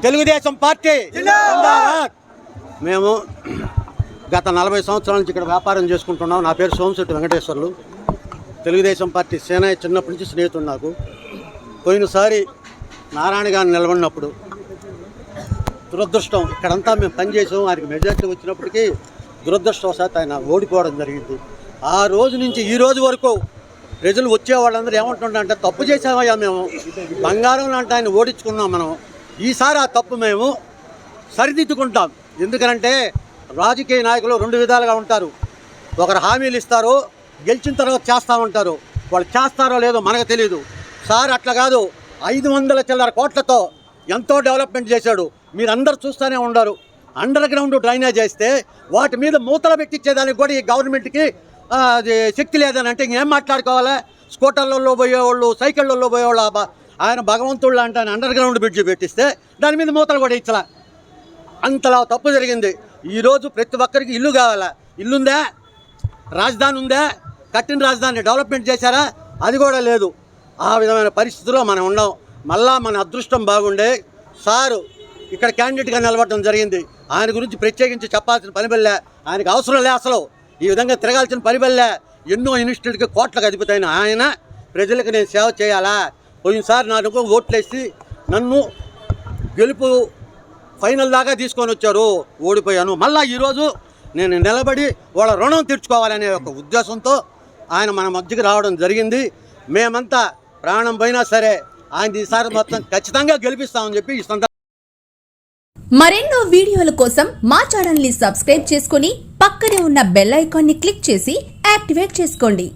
Telugu Desam party జిందాబాద్. మేము గత 40 సంవత్సరాల నుంచి ఇక్కడ వ్యాపారం చేసుకుంటున్నాం. నా పేరు సోమశెట్టి వెంకటేశ్వర్లు. తెలుగుదేశం పార్టీ సేన చిన్నప్పటి నుంచి స్నేహితుడు నాకు. పోయినసారి నారాయణ గారిని నిలబడినప్పుడు దురదృష్టం, ఇక్కడంతా మేము పనిచేసాం, ఆయనకి మెజార్టీ వచ్చినప్పటికీ దురదృష్టవశాత్తు ఆయన ఓడిపోవడం జరిగింది. ఆ రోజు నుంచి ఈ రోజు వరకు ప్రజలు వచ్చేవాళ్ళందరూ ఏమంటుంటే తప్పు చేసామయ్యా, మేము బంగారం లాంటి ఆయన ఓడించుకున్నాం, మనం ఈసారి ఆ తప్పు మేము సరిదిద్దుకుంటాం. ఎందుకంటే రాజకీయ నాయకులు 2 విధాలుగా ఉంటారు. ఒకరు హామీలు ఇస్తారు, గెలిచిన తర్వాత చేస్తామంటారు. వాళ్ళు చేస్తారో లేదో మనకు తెలియదు. సార్ అట్లా కాదు, 500 చిల్లర కోట్లతో ఎంతో డెవలప్మెంట్ చేశాడు. మీరందరూ చూస్తూనే ఉండరు. అండర్ గ్రౌండ్ డ్రైనేజ్ చేస్తే వాటి మీద మూతలు పెట్టించేదానికి కూడా ఈ గవర్నమెంట్కి అది శక్తి లేదని అంటే ఇంకేం మాట్లాడుకోవాలి. స్కూటర్లలో పోయేవాళ్ళు, సైకిళ్ళల్లో పోయేవాళ్ళు, ఆయన భగవంతుళ్ళు అంటే ఆయన అండర్ గ్రౌండ్ బ్రిడ్జ్ పెట్టిస్తే దాని మీద మూతలు కూడా ఇచ్చలా. అంతలా తప్పు జరిగింది. ఈరోజు ప్రతి ఒక్కరికి ఇల్లు కావాలా? ఇల్లుందా? రాజధాని ఉందా? కట్టిన రాజధాని డెవలప్మెంట్ చేశారా? అది కూడా లేదు. ఆ విధమైన పరిస్థితుల్లో మనం ఉన్నాం. మళ్ళా మన అదృష్టం బాగుండే సారు ఇక్కడ క్యాండిడేట్గా నిలబడడం జరిగింది. ఆయన గురించి ప్రత్యేకించి చెప్పాల్సిన పని బల్లే, ఆయనకు అవసరం లే, అసలు ఈ విధంగా తిరగాల్సిన పని బల్లే. ఎన్నో ఇన్స్టిట్యూట్కి కోట్లకు అధిపతైన ఆయన ప్రజలకు నేను సేవ చేయాలా? పోయినసారి నాకు ఓట్లేసి నన్ను గెలుపు ఫైనల్ దాకా తీసుకొని వచ్చారు, ఓడిపోయాను. మళ్ళీ ఈరోజు నేను నిలబడి వాళ్ళ రుణం తీర్చుకోవాలనే ఒక ఉద్దేశంతో ఆయన మన మధ్యకి రావడం జరిగింది. మేమంతా ప్రాణం పోయినా సరే ఆయన ఈసారి మొత్తం ఖచ్చితంగా గెలిపిస్తామని చెప్పి ఈ సందర్భంగా. మరెన్నో వీడియోల కోసం మా ఛానల్ ని సబ్స్క్రైబ్ చేసుకుని పక్కనే ఉన్న బెల్ ఐకాన్ ని క్లిక్ చేసి యాక్టివేట్ చేసుకోండి.